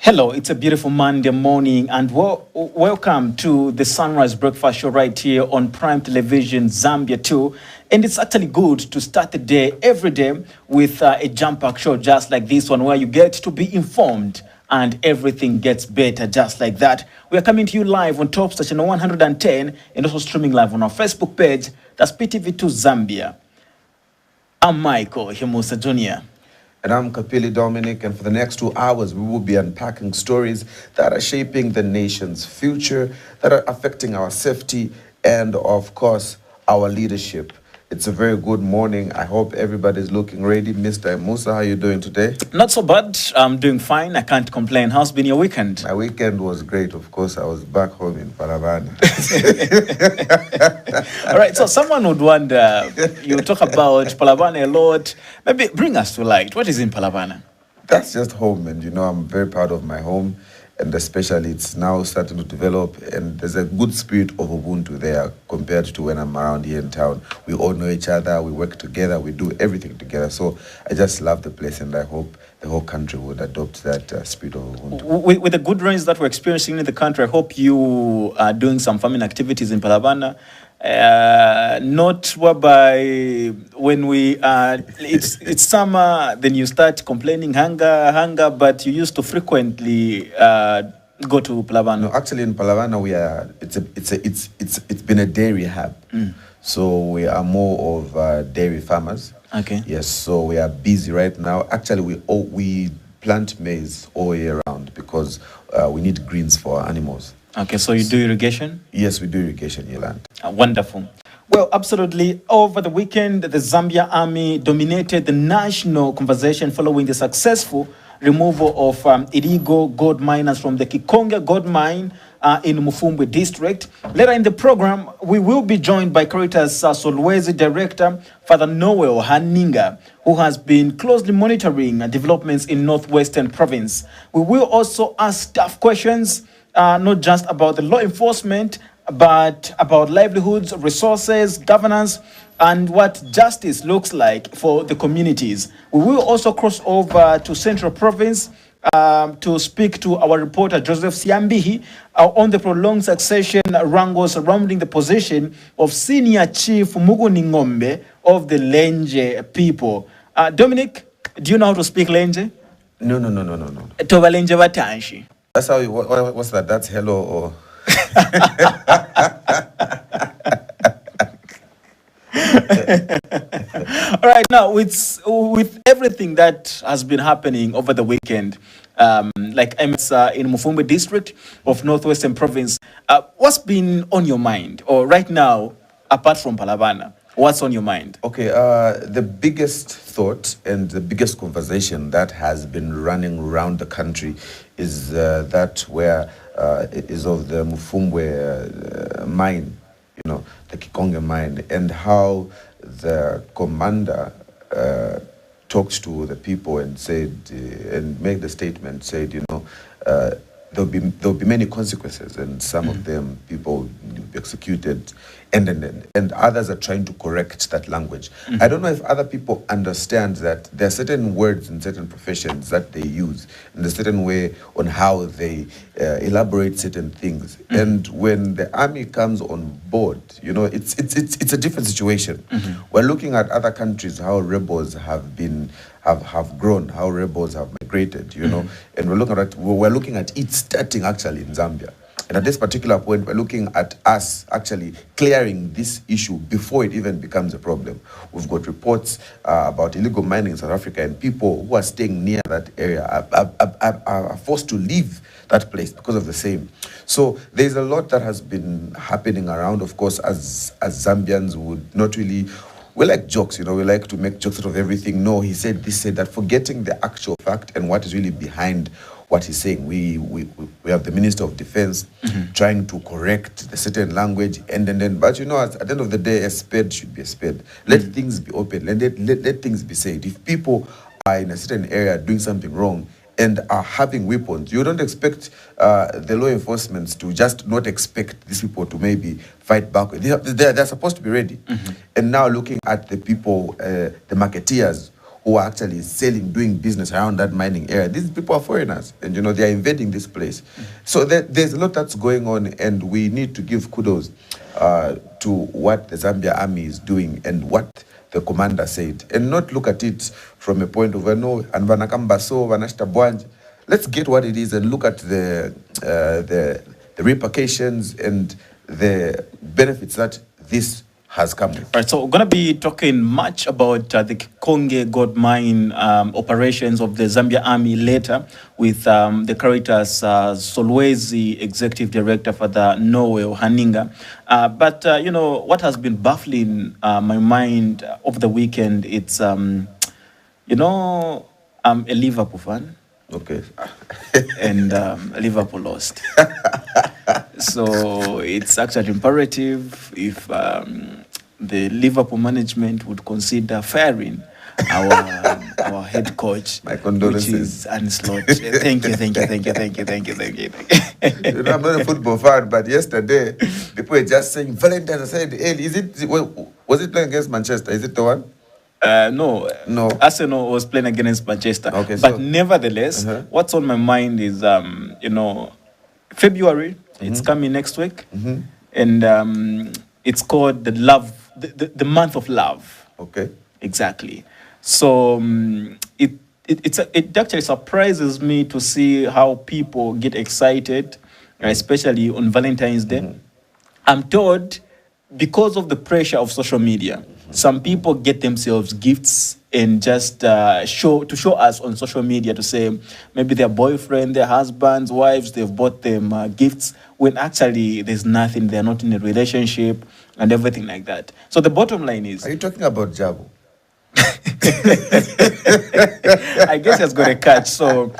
Hello, it's a beautiful Monday morning and welcome to the Sunrise Breakfast Show right here on Prime Television Zambia 2. And it's actually good to start the day every day with a jump-pack show just like this one where you get to be informed and everything gets better just like that. We are coming to you live on Top Station 110 and also streaming live on our Facebook page. That's Ptv2 Zambia. I'm Michael Himusa Jr. And I'm Kapili Dominic, and for the next 2 hours, we will be unpacking stories that are shaping the nation's future, that are affecting our safety, and of course, our leadership. It's a very good morning. I hope everybody's looking ready. Mr. Musa, how are you doing today? Not so bad. I'm doing fine. I can't complain. How's been your weekend? My weekend was great. Of course, I was back home in Paravana. All right, so someone would wonder, you talk about Palavana a lot. Maybe bring us to light. What is in Palavana? That's just home, and I'm very proud of my home, and especially it's now starting to develop, and there's a good spirit of Ubuntu there compared to when I'm around here in town. We all know each other, we work together, we do everything together. So I just love the place, and I hope the whole country would adopt that spirit of Ubuntu. With the good rains that we're experiencing in the country, I hope you are doing some farming activities in Palavana. Not whereby when it's summer, then you start complaining hunger, but you used to frequently go to Palavana. No, actually in Palavana it's been a dairy hub. So we are more of dairy farmers. Okay. Yes, so we are busy right now. Actually, we plant maize all year round because we need greens for our animals. Okay, so you do irrigation? Yes, we do irrigation, Yeland. Wonderful. Well, absolutely. Over the weekend, the Zambia Army dominated the national conversation following the successful removal of illegal gold miners from the Kikonge gold mine in Mufumbwe district. Later in the program, we will be joined by Caritas Solwezi director, Father Noel Haninga, who has been closely monitoring developments in Northwestern province. We will also ask tough questions, not just about the law enforcement, but about livelihoods, resources, governance, and what justice looks like for the communities. We will also cross over to Central Province to speak to our reporter Joseph Siambihi on the prolonged succession wrangle surrounding the position of Senior Chief Muguni Ngombe of the Lenje people. Dominic, do you know how to speak Lenje? No. Tova Lenje Vatanshi. That's how what's that? That's hello or... All right, now with everything that has been happening over the weekend, like I'm in Mufumbwe district of Northwestern province, what's been on your mind, or right now, apart from Palavana, what's on your mind? Okay, the biggest thought and the biggest conversation that has been running around the country is that where it is of the Mufumbwe mine, the Kikonge mine, and how the commander talked to the people and said, and made the statement, said, there'll be many consequences, and some of them people will be executed, and others are trying to correct that language. I don't know if other people understand that there are certain words in certain professions that they use in a certain way on how they elaborate certain things. And when the army comes on board, it's a different situation. We're looking at other countries, how rebels have grown, how rebels have migrated, and we're looking at it starting actually in Zambia. And at this particular point, we're looking at us actually clearing this issue before it even becomes a problem. We've got reports about illegal mining in South Africa, and people who are staying near that area are forced to leave that place because of the same. So there's a lot that has been happening around. Of course, as Zambians would not really... We like jokes, we like to make jokes out of everything. No, he said this, said that, forgetting the actual fact and what is really behind what he's saying. We have the Minister of Defense trying to correct the certain language, but at the end of the day, a spade should be a spade. Let things be open, let things be said. If people are in a certain area doing something wrong and are having weapons, you don't expect the law enforcement to just not expect these people to maybe fight back. They're supposed to be ready. And now looking at the people, the marketeers who are actually selling, doing business around that mining area. These people are foreigners, and they are invading this place. So there's a lot that's going on, and we need to give kudos to what the Zambia army is doing and what the commander said, and not look at it from a point of no and vanakambaso vanashta bwanje. Let's get what it is and look at the repercussions and the benefits that this has come with. Right, so we're going to be talking much about the Kikonge gold mine operations of the Zambia Army later with the characters Solwezi, Executive Director for the Norway, Haninga. But, what has been baffling my mind over the weekend, it's, I'm a Liverpool fan. Okay. And Liverpool lost. So it's actually imperative if the Liverpool management would consider firing our head coach, my condolences, which is Anslot. Thank you. I'm not a football fan, but yesterday people were just saying Valentine. I said, hey, was it playing against Manchester? Is it the one? No. Arsenal was playing against Manchester. Okay, but nevertheless, what's on my mind is, February. It's coming next week, and it's called the month of love. Okay. Exactly. So it actually surprises me to see how people get excited, especially on Valentine's Day. I'm told because of the pressure of social media, some people get themselves gifts and just show us on social media to say maybe their boyfriend, their husbands, wives, they've bought them gifts when actually there's nothing. They're not in a relationship and everything like that. So the bottom line is... Are you talking about Jabu? I guess he's got a catch, so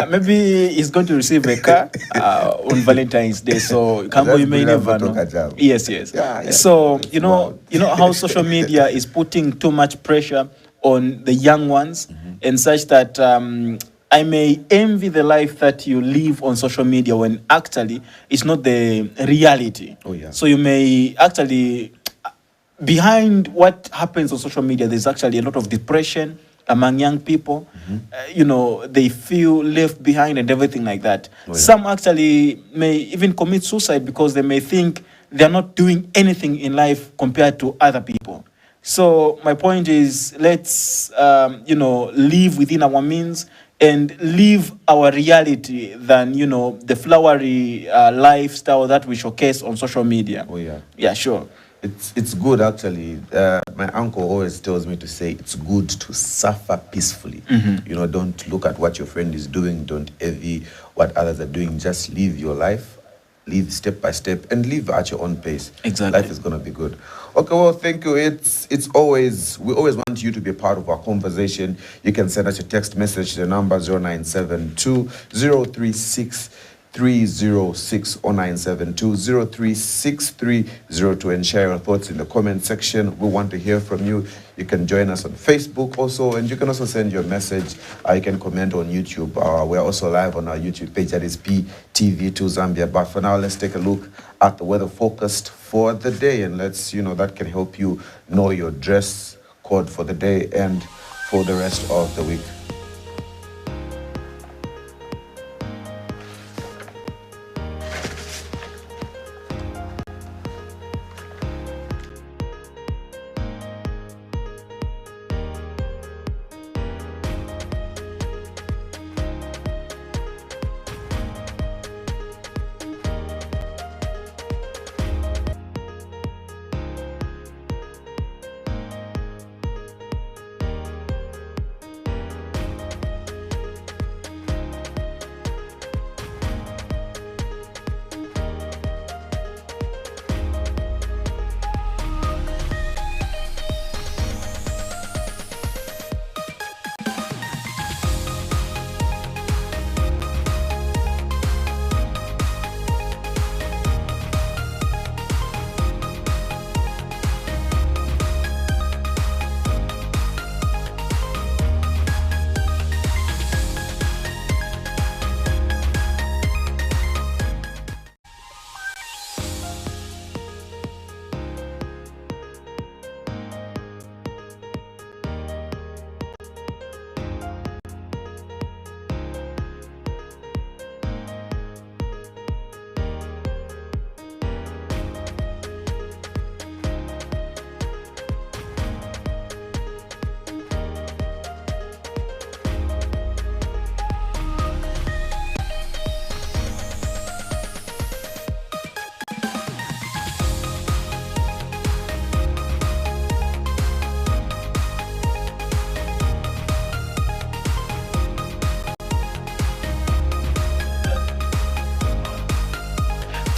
maybe he's going to receive a car on Valentine's Day. So Kambo, you may never know. Yes. Yeah. So you know how social media is putting too much pressure on the young ones, and such that I may envy the life that you live on social media when actually it's not the reality. Oh yeah. So you may actually, behind what happens on social media, there's actually a lot of depression among young people. They feel left behind and everything like that. Oh, yeah. Some actually may even commit suicide because they may think they're not doing anything in life compared to other people. So my point is, let's live within our means and live our reality than the flowery lifestyle that we showcase on social media. Oh yeah. Yeah, sure. It's good actually. My uncle always tells me to say it's good to suffer peacefully. Don't look at what your friend is doing. Don't envy what others are doing. Just live your life. Live step by step and live at your own pace. Exactly. Life is gonna be good. Okay, well, thank you. We always want you to be a part of our conversation. You can send us a text message to the number 0972 036 306 or 972 036 302 and share your thoughts in the comment section. We want to hear from you. You can join us on Facebook also, and you can also send your message. You can comment on YouTube. We're also live on our YouTube page, that is Ptv2 Zambia. But for now, let's take a look at the weather forecast for the day, and that can help you know your dress code for the day and for the rest of the week.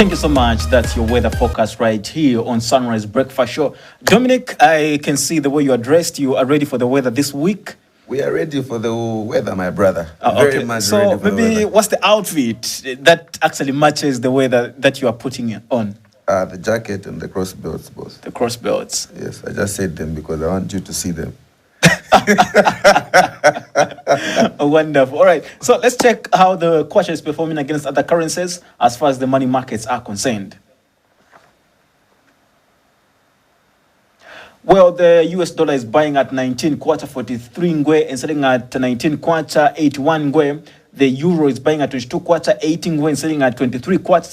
Thank you so much. That's your weather forecast right here on Sunrise Breakfast Show. Dominic, I can see the way you are dressed. You are ready for the weather this week? We are ready for the weather, my brother. Okay. Very much So ready for the maybe weather. what's the outfit that actually matches the weather that you are putting on? The jacket and the cross belts, both. The cross belts. Yes, I just said them because I want you to see them. Wonderful. All right. So let's check how the kwacha is performing against other currencies as far as the money markets are concerned. Well, the US dollar is buying at 19 kwacha 43 ngwe and selling at 19 kwacha 81 ngwe. The euro is buying at 22 kwacha 18 ngwe and selling at 23 kwacha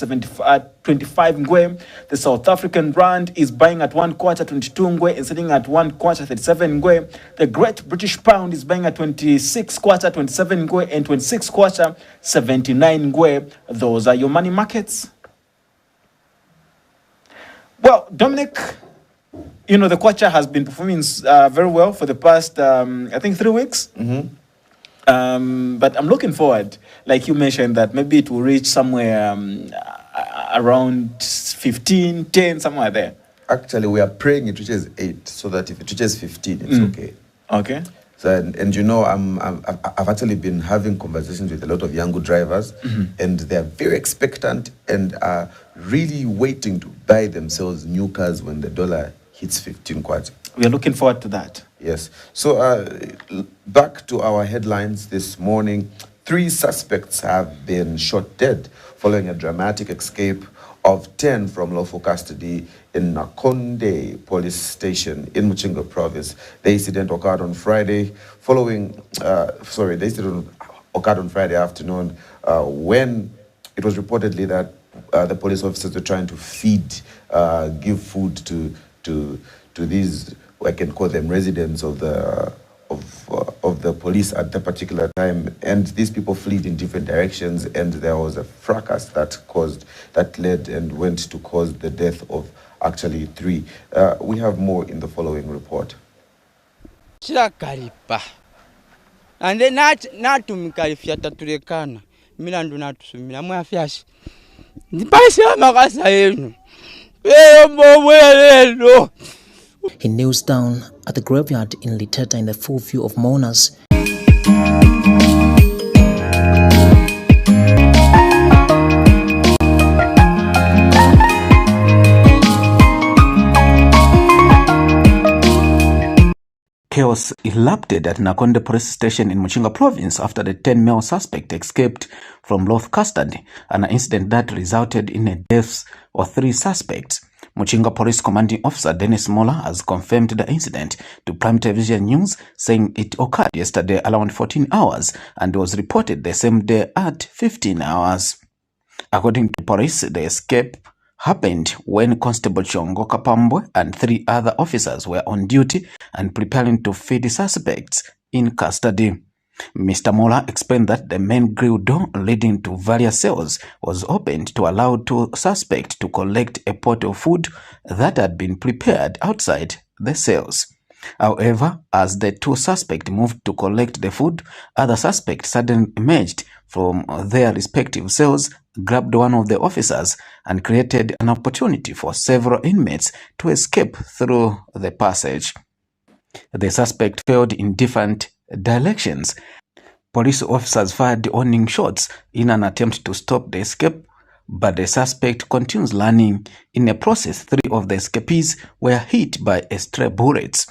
25 ngwe. The South African rand is buying at 1 kwacha 22 ngwe and selling at 1 kwacha 37 ngwe. The Great British Pound is buying at 26 kwacha 27 ngwe and 26 kwacha 79 ngwe. Those are your money markets. Well, Dominic, you know, the kwacha has been performing very well for the past, I think, 3 weeks. But I'm looking forward, like you mentioned, that maybe it will reach somewhere around 15, 10, somewhere there. Actually, we are praying it reaches 8, so that if it reaches 15, it's okay. Okay. So, and you know, I've actually been having conversations with a lot of young drivers, and they're very expectant and are really waiting to buy themselves new cars when the dollar hits 15 kwacha. We are looking forward to that. Yes. So back to our headlines this morning. 3 suspects have been shot dead following a dramatic escape of 10 from lawful custody in Nakonde police station in Muchinga province. The incident occurred on Friday occurred on Friday afternoon when it was reportedly that the police officers were trying to give food to these, I can call them residents of the police at that particular time, and these people fled in different directions, and there was a fracas that led and went to cause the death of actually 3. We have more in the following report. Chirakaripa and then natumkalifia taturekana milandu natusumira mwafiashi ndipasi amakasa yenu eyombo. He kneels down at the graveyard in Liteta in the full view of mourners. Chaos erupted at Nakonde police station in Muchinga province after the 10-male suspect escaped from lawful custody, an incident that resulted in the deaths of 3 suspects. Muchinga Police Commanding Officer Dennis Mola has confirmed the incident to Prime Television News, saying it occurred yesterday around 14 hours and was reported the same day at 15 hours. According to police, the escape happened when Constable Chongo Kapambwe and 3 other officers were on duty and preparing to feed suspects in custody. Mr. Mola explained that the main grill door leading to various cells was opened to allow 2 suspects to collect a pot of food that had been prepared outside the cells. However, as the 2 suspects moved to collect the food, other suspects suddenly emerged from their respective cells, grabbed one of the officers, and created an opportunity for several inmates to escape through the passage. The suspect fled in different directions. Police officers fired warning shots in an attempt to stop the escape, but the suspect continues running. In the process, 3 of the escapees were hit by stray bullets.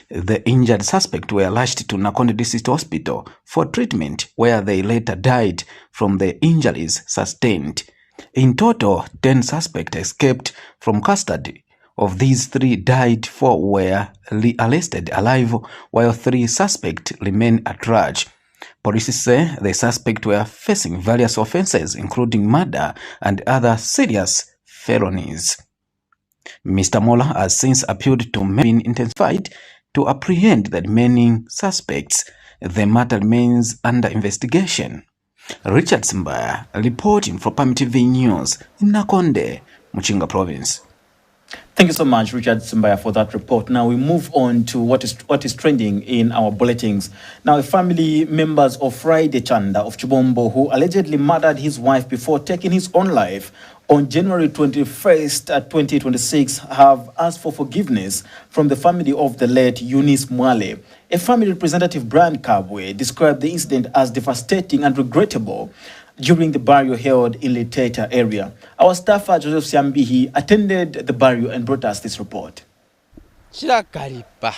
The injured suspects were rushed to Nakonde District Hospital for treatment, where they later died from the injuries sustained. In total, 10 suspects escaped from custody. Of these, 3 died, 4 were arrested alive, while 3 suspects remain at large. Police say the suspects were facing various offenses, including murder and other serious felonies. Mr. Mola has since appealed to being intensified to apprehend the remaining suspects. The matter remains under investigation. Richard Simbaya reporting for Ptv2 News in Nakonde, Muchinga province. Thank you so much, Richard Simbaya, for that report. Now we move on to what is trending in our bulletins. Now, family members of Friday Chanda of Chibombo, who allegedly murdered his wife before taking his own life on January 21st, 2026, have asked for forgiveness from the family of the late Eunice Mwale. A family representative, Brian Kabwe, described the incident as devastating and regrettable during the burial held in Liteta area. Our staffer, Joseph Siambihi, attended the burial and brought us this report. Chirakalipa.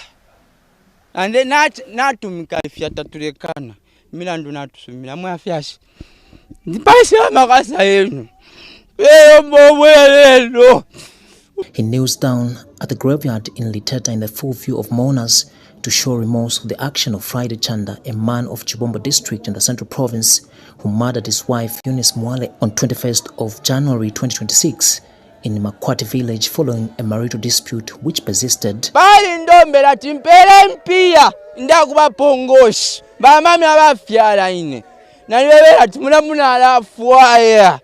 And then not to Mikalifiata to the Kana. Milandu not to Milamuafias. The Paisa Magasa. He kneels down at the graveyard in Liteta in the full view of mourners to show remorse for the action of Friday Chanda, a man of Chibombo district in the Central Province, who murdered his wife Eunice Mwale on 21st of January 2026 in Makwati village following a marital dispute which persisted. Bali ndombera timpere mpia ndakuba pongoshi bamami abafyala ine nalibera timuna alafuaya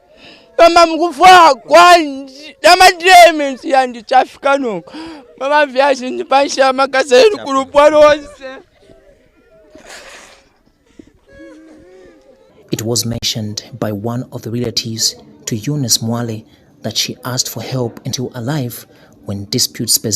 mama mkufwa kwanji namadremes yandi chafika nuko mama vyashi ndipansha makasairu kulupwa lonse. It was mentioned by one of the relatives to Eunice Mwale that she asked for help until alive when disputes persisted.